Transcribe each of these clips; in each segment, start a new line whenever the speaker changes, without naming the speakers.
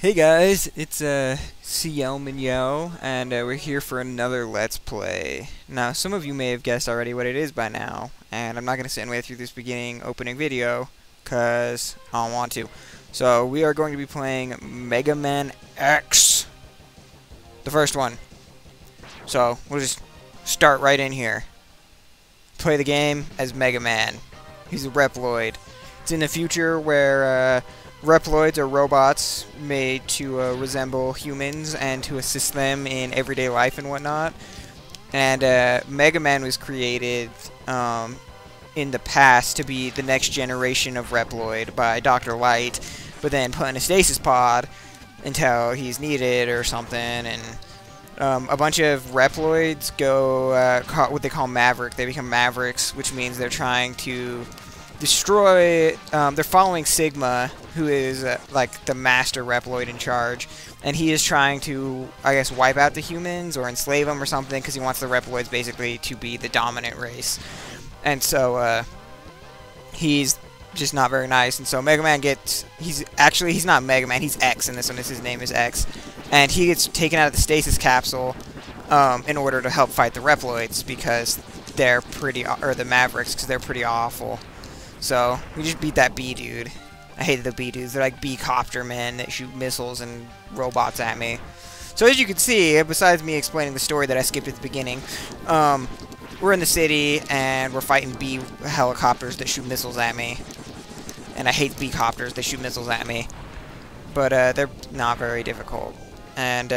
Hey guys, it's CL Minyo, and we're here for another Let's Play. Now, some of you may have guessed already what it is by now, and I'm not going to sit and wait through this opening video, because I don't want to. So, we are going to be playing Mega Man X, the first one. So, we'll just start right in here. Play the game as Mega Man. He's a Reploid. It's in the future where, Reploids are robots made to resemble humans and to assist them in everyday life and whatnot. And Mega Man was created in the past to be the next generation of Reploid by Dr. Light, but then put in a stasis pod until he's needed or something. And a bunch of Reploids go what they call Maverick. They become Mavericks, which means they're trying to destroy. They're following Sigma, who is like the master Reploid in charge, and he is trying to, I guess, wipe out the humans or enslave them or something, because he wants the Reploids basically to be the dominant race. And so he's just not very nice, and so Mega Man gets, he's not Mega Man, he's X in this one. His name is X, and he gets taken out of the stasis capsule in order to help fight the Reploids, because they're pretty, or the Mavericks, because they're pretty awful. So we just beat that B dude. I hated the B dudes. They're like B-copter men that shoot missiles and robots at me. So as you can see, besides me explaining the story that I skipped at the beginning, we're in the city and we're fighting B helicopters that shoot missiles at me. And I hate B-copters that shoot missiles at me. But they're not very difficult. And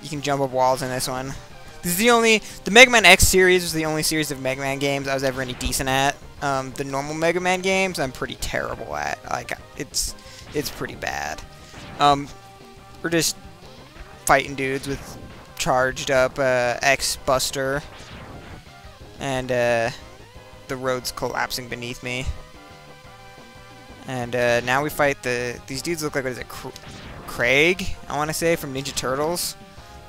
you can jump up walls in this one. This is the Mega Man X series was the only series of Mega Man games I was ever any decent at. The normal Mega Man games I'm pretty terrible at. Like, it's pretty bad. We're just fighting dudes with charged up X Buster, and the road's collapsing beneath me. And now we fight these dudes. Look like, what is it, Craig, I want to say, from Ninja Turtles.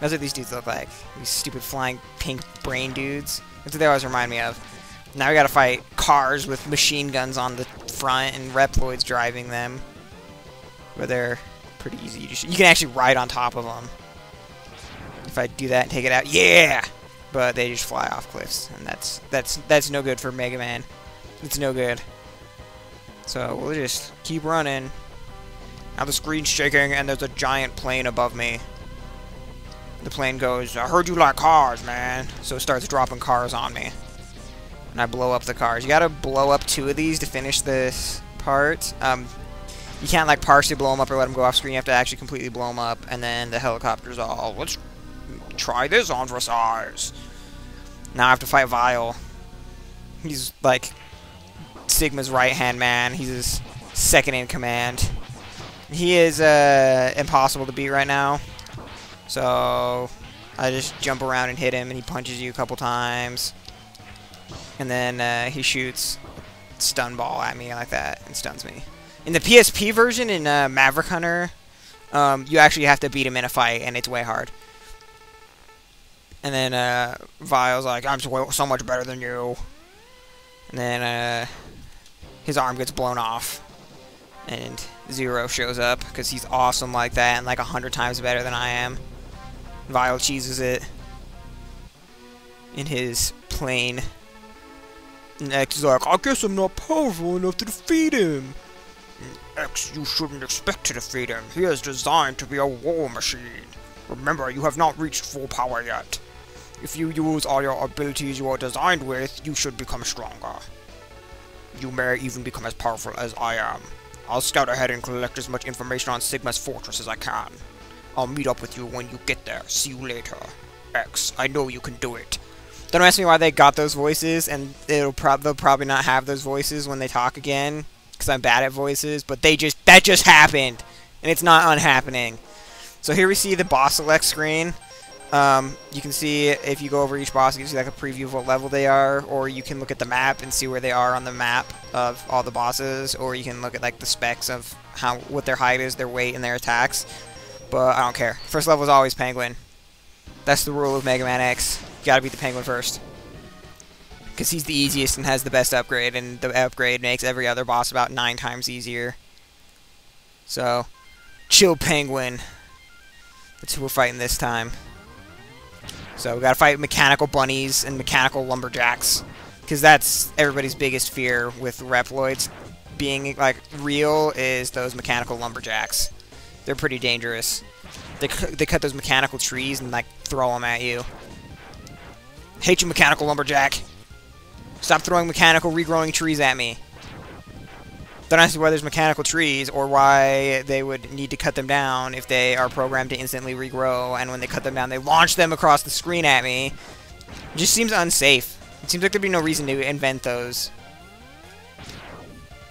That's what these dudes look like. These stupid flying pink brain dudes. That's what they always remind me of. Now we gotta fight cars with machine guns on the front and Reploids driving them. But they're pretty easy. You can actually ride on top of them. If I do that and take it out, yeah! But they just fly off cliffs, and that's no good for Mega Man. It's no good. So we'll just keep running. Now the screen's shaking, and there's a giant plane above me. The plane goes, "I heard you like cars, man." So it starts dropping cars on me. And I blow up the cars. You gotta blow up 2 of these to finish this part. You can't, like, partially blow them up or let them go off screen. You have to actually completely blow them up. And then the helicopter's all, "Let's try this on for size." Now I have to fight Vile. He's, like, Sigma's right-hand man. He's his second in command. He is impossible to beat right now. So I just jump around and hit him, and he punches you a couple times. And then he shoots stun ball at me like that and stuns me. In the PSP version, in Maverick Hunter, you actually have to beat him in a fight, and it's way hard. And then Vile's like, "I'm so much better than you." And then his arm gets blown off. And Zero shows up, because he's awesome like that, and like 100 times better than I am. Vile cheeses it in his plane. And X is like, "I guess I'm not powerful enough to defeat him." "X, you shouldn't expect to defeat him. He is designed to be a war machine. Remember, you have not reached full power yet. If you use all your abilities you are designed with, you should become stronger. You may even become as powerful as I am. I'll scout ahead and collect as much information on Sigma's fortress as I can. I'll meet up with you when you get there. See you later. X, I know you can do it." Don't ask me why they got those voices, and they'll probably not have those voices when they talk again, because I'm bad at voices, but that just happened, and it's not unhappening. So here we see the boss select screen. You can see, if you go over each boss, it gives you like a preview of what level they are, or you can look at the map and see where they are on the map of all the bosses, or you can look at like the specs of what their height is, their weight, and their attacks. But I don't care. First level is always Penguin. That's the rule of Mega Man X. You gotta beat the Penguin first. Because he's the easiest and has the best upgrade, and the upgrade makes every other boss about 9 times easier. So, Chill Penguin. That's who we're fighting this time. So we gotta fight mechanical bunnies and mechanical lumberjacks. Because that's everybody's biggest fear with Reploids being, like, real, is those mechanical lumberjacks. They're pretty dangerous. They cut those mechanical trees and, like, throw them at you. Hate you, mechanical lumberjack. Stop throwing mechanical regrowing trees at me. Don't ask me why there's mechanical trees, or why they would need to cut them down if they are programmed to instantly regrow, and when they cut them down, they launch them across the screen at me. It just seems unsafe. It seems like there'd be no reason to invent those.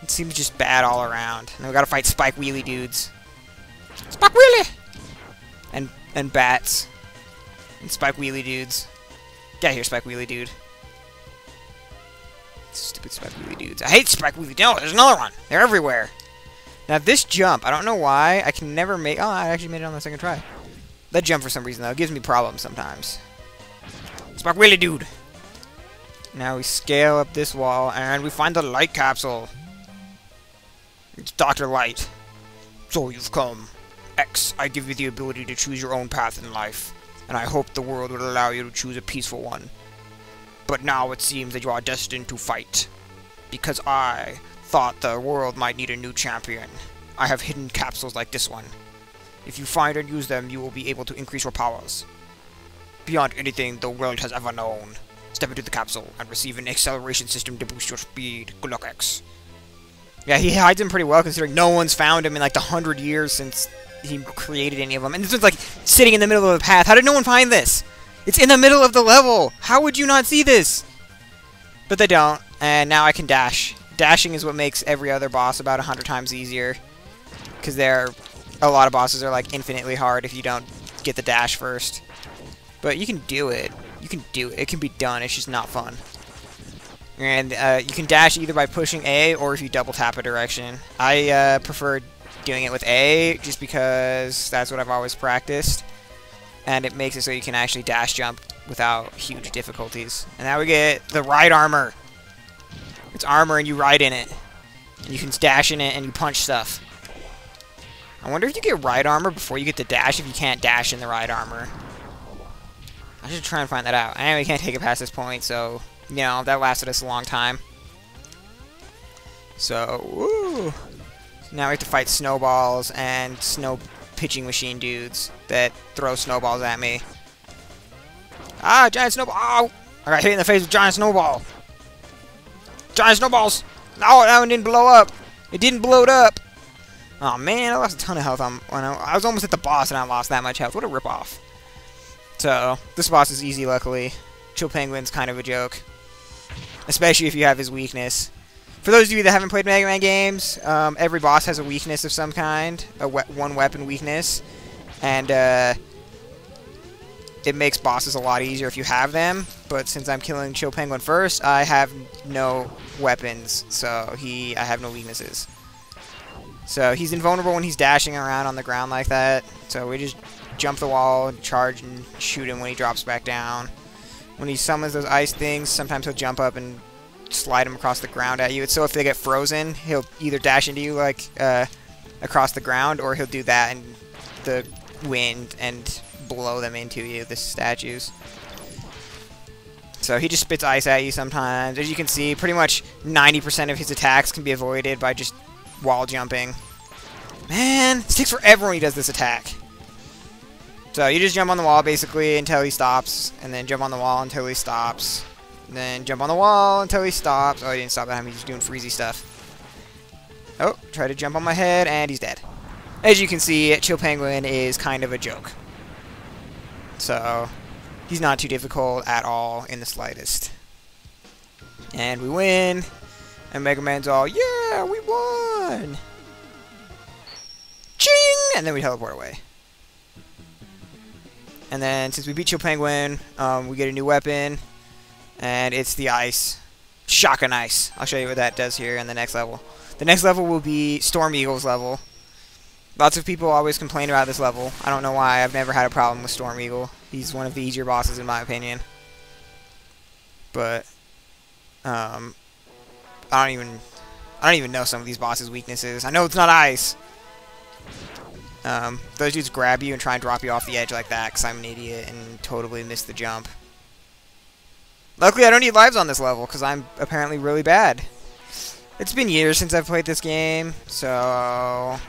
It seems just bad all around. And we gotta fight Spike Wheelie dudes. Spike Wheelie! And bats. And Spike Wheelie dudes. Get out here, Spike Wheelie dude. Stupid Spike Wheelie dudes. I hate Spike Wheelie. No, there's another one. They're everywhere. Now this jump, I don't know why, I can never make... Oh, I actually made it on the second try. That jump, for some reason, though, gives me problems sometimes. Spike Wheelie dude. Now we scale up this wall, and we find the light capsule. It's Dr. Light. So you've come. X, I give you the ability to choose your own path in life, and I hope the world would allow you to choose a peaceful one. But now it seems that you are destined to fight, because I thought the world might need a new champion. I have hidden capsules like this one. If you find and use them, you will be able to increase your powers beyond anything the world has ever known. Step into the capsule and receive an acceleration system to boost your speed. Good luck, X. Yeah, he hides him pretty well, considering no one's found him in like the 100 years since he created any of them. And this one's like sitting in the middle of the path. How did no one find this? It's in the middle of the level. How would you not see this? But they don't. And now I can dash. Dashing is what makes every other boss about 100 times easier. Because a lot of bosses are like infinitely hard if you don't get the dash first. But you can do it. You can do it. It can be done. It's just not fun. And you can dash either by pushing A or if you double tap a direction. I prefer doing it with A just because that's what I've always practiced. And it makes it so you can actually dash jump without huge difficulties. And now we get the ride armor. It's armor and you ride in it. And you can dash in it and you punch stuff. I wonder if you get ride armor before you get the dash if you can't dash in the ride armor. I should try and find that out. Anyway, we can't take it past this point, so, you know, that lasted us a long time. So, woo! Now we have to fight snowballs and snow pitching machine dudes that throw snowballs at me. Ah, giant snowball! Ow! I got hit in the face with giant snowball. Giant snowballs! No, that one didn't blow up. It didn't blow it up. Oh man, I lost a ton of health when I was almost at the boss and I lost that much health. What a ripoff. So, this boss is easy, luckily. Chill Penguin's kind of a joke. Especially if you have his weakness. For those of you that haven't played Mega Man games, every boss has a weakness of some kind. One weapon weakness. And, it makes bosses a lot easier if you have them. But since I'm killing Chill Penguin first, I have no weapons. So, I have no weaknesses. So, he's invulnerable when he's dashing around on the ground like that. So, we just jump the wall, charge, and shoot him when he drops back down. When he summons those ice things, sometimes he'll jump up and slide them across the ground at you. It's so if they get frozen, he'll either dash into you like across the ground, or he'll do that in the wind and blow them into you, the statues. So he just spits ice at you sometimes. As you can see, pretty much 90% of his attacks can be avoided by just wall jumping. Man, it takes forever when he does this attack. So you just jump on the wall basically until he stops, and then jump on the wall until he stops, and then jump on the wall until he stops. Oh, he didn't stop that time, he's doing freezy stuff. Oh, try to jump on my head, and he's dead. As you can see, Chill Penguin is kind of a joke. So, he's not too difficult at all in the slightest. And we win, and Mega Man's all, yeah, we won! Ching! And then we teleport away. And then, since we beat Chill Penguin, we get a new weapon, and it's the ice. Shotgun ice. I'll show you what that does here in the next level. The next level will be Storm Eagle's level. Lots of people always complain about this level. I don't know why. I've never had a problem with Storm Eagle. He's one of the easier bosses in my opinion. But, I don't even know some of these bosses' weaknesses. I know it's not ice. Those dudes grab you and try and drop you off the edge like that because I'm an idiot and totally missed the jump. Luckily, I don't need lives on this level because I'm apparently really bad. It's been years since I've played this game, so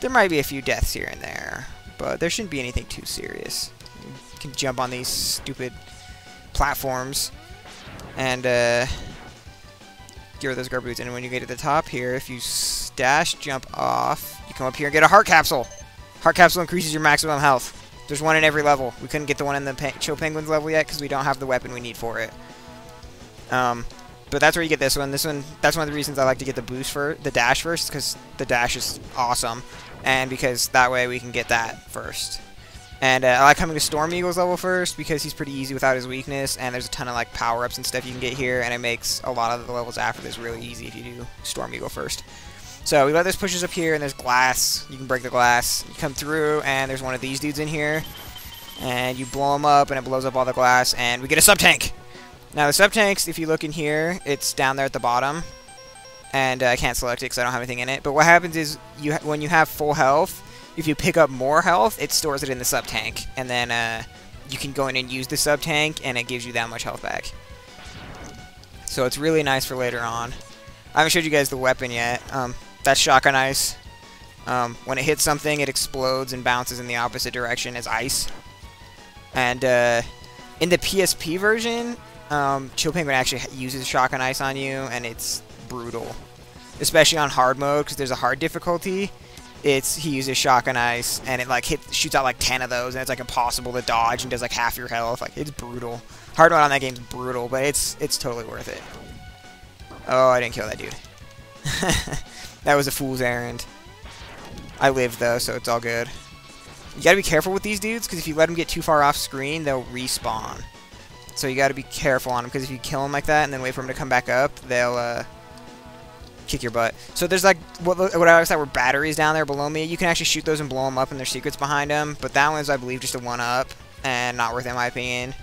there might be a few deaths here and there, but there shouldn't be anything too serious. You can jump on these stupid platforms and get rid of those garbage boots. And when you get to the top here, if you dash jump off, you come up here and get a heart capsule. Heart capsule increases your maximum health. There's one in every level. We couldn't get the one in the Chill Penguins level yet because we don't have the weapon we need for it. But that's where you get this one. That's one of the reasons I like to get the boost for the dash first, because the dash is awesome, and because that way we can get that first. And I like coming to Storm Eagle's level first because he's pretty easy without his weakness, and there's a ton of like power-ups and stuff you can get here, and it makes a lot of the levels after this really easy if you do Storm Eagle first. So we let this push us up here, and there's glass. You can break the glass. You come through, and there's one of these dudes in here, and you blow them up, and it blows up all the glass, and we get a sub-tank. Now the sub-tanks, if you look in here, it's down there at the bottom, and I can't select it because I don't have anything in it. But what happens is, when you have full health, if you pick up more health, it stores it in the sub-tank, and then you can go in and use the sub-tank, and it gives you that much health back. So it's really nice for later on. I haven't showed you guys the weapon yet. That's Shotgun Ice. When it hits something, it explodes and bounces in the opposite direction as ice. And in the PSP version, Chill Penguin actually uses Shotgun Ice on you, and it's brutal. Especially on hard mode, because there's a hard difficulty. He uses Shotgun Ice, and it like shoots out like 10 of those, and it's like impossible to dodge and does like half your health. Like, it's brutal. Hard mode on that game's brutal, but it's totally worth it. Oh, I didn't kill that dude. That was a fool's errand. I lived though, so it's all good. You gotta be careful with these dudes, because if you let them get too far off screen, they'll respawn. So you gotta be careful on them, because if you kill them like that and then wait for them to come back up, they'll kick your butt. So there's like what I thought were batteries down there below me. You can actually shoot those and blow them up, and there's secrets behind them. But that one's, I believe, just a 1-up and not worth it in my opinion.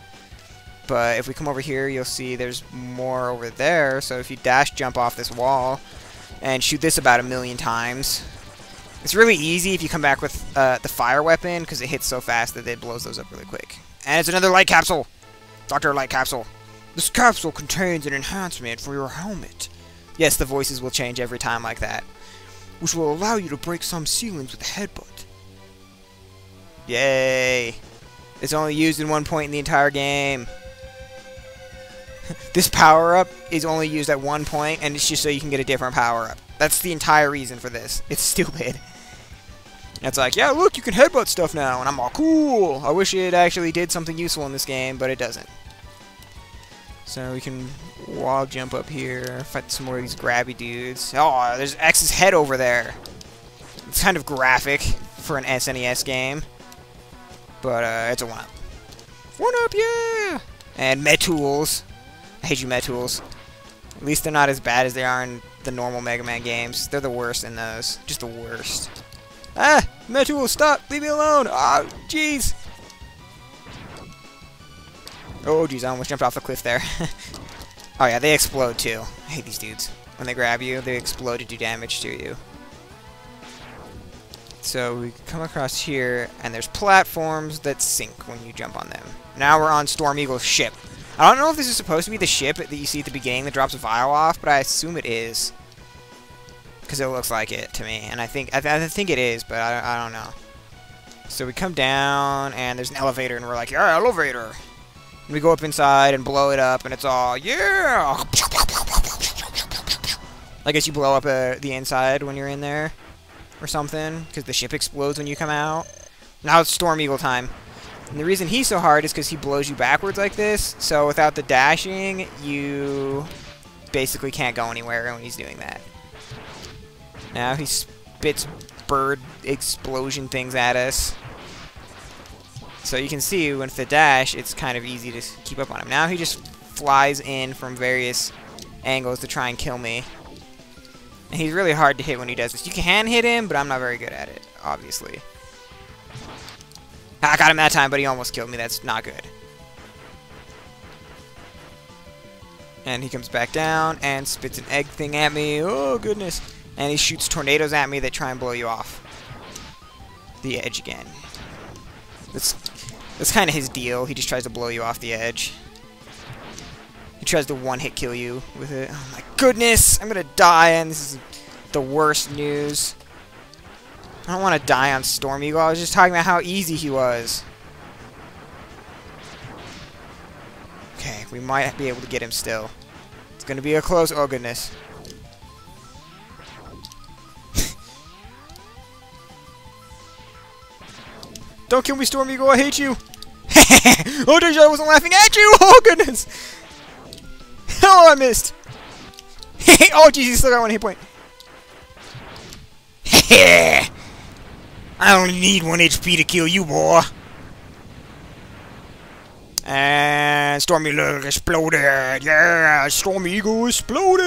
But if we come over here, you'll see there's more over there. So if you dash jump off this wall and shoot this about 1,000,000 times, it's really easy if you come back with the fire weapon, because it hits so fast that it blows those up really quick. And it's another light capsule. Dr. Light Capsule. This capsule contains an enhancement for your helmet. Yes, the voices will change every time like that, which will allow you to break some ceilings with a headbutt. Yay! It's only used in one point in the entire game. This power-up is only used at one point, and it's just so you can get a different power-up. That's the entire reason for this. It's stupid. And it's like, yeah, look, you can headbutt stuff now, and I'm all cool. I wish it actually did something useful in this game, but it doesn't. So we can wall jump up here, fight some more of these grabby dudes. Oh, there's X's head over there. It's kind of graphic for an SNES game, but it's a 1-up. 1-up, yeah! And Metools. I hate you, Metools. At least they're not as bad as they are in the normal Mega Man games. They're the worst in those. Just the worst. Ah! Metools, stop! Leave me alone! Ah, jeez! Oh, jeez, I almost jumped off the cliff there. Oh, yeah, they explode, too. I hate these dudes. When they grab you, they explode to do damage to you. So we come across here, and there's platforms that sink when you jump on them. Now we're on Storm Eagle's ship. I don't know if this is supposed to be the ship that you see at the beginning that drops a vial off, but I assume it is, because it looks like it to me. And I think it is, but I don't know. So we come down, and there's an elevator, and we're like, yeah, elevator. And we go up inside and blow it up, and it's all, yeah. I guess you blow up the inside when you're in there, or something, because the ship explodes when you come out. Now it's Storm Eagle time. And the reason he's so hard is because he blows you backwards like this, so without the dashing, you basically can't go anywhere when he's doing that. Now he spits bird explosion things at us. So you can see with the dash, it's kind of easy to keep up on him. Now he just flies in from various angles to try and kill me. And he's really hard to hit when he does this. You can hit him, but I'm not very good at it, obviously. I got him that time, but he almost killed me. That's not good. And he comes back down and spits an egg thing at me. Oh, goodness. And he shoots tornadoes at me that try and blow you off. the edge again. That's kind of his deal. He just tries to blow you off the edge. He tries to one-hit kill you with it. Oh my goodness! I'm gonna die, and this is the worst news. I don't want to die on Storm Eagle. I was just talking about how easy he was. Okay, we might be able to get him still. It's gonna be a close... Oh goodness. Don't kill me, Storm Eagle, I hate you! Oh, I wasn't laughing at you! Oh, goodness! Oh, I missed! Oh, jeez, he still got 1 hit point. I only need 1 HP to kill you, boy. And Storm Eagle exploded! Yeah, Storm Eagle exploded!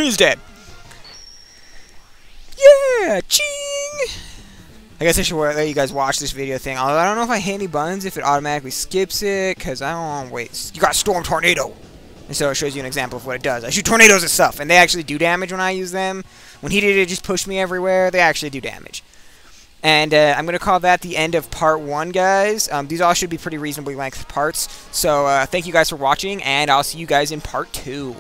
He's dead. Yeah, ching! I guess I should let you guys watch this video thing. Although I don't know if I hit any buttons, if it automatically skips it, because I don't... Wait, you got Storm Tornado! And so it shows you an example of what it does. I shoot tornadoes and stuff, and they actually do damage when I use them. When he did it, just pushed me everywhere. They actually do damage. And I'm going to call that the end of part 1, guys. These all should be pretty reasonably length parts. So thank you guys for watching, and I'll see you guys in part 2.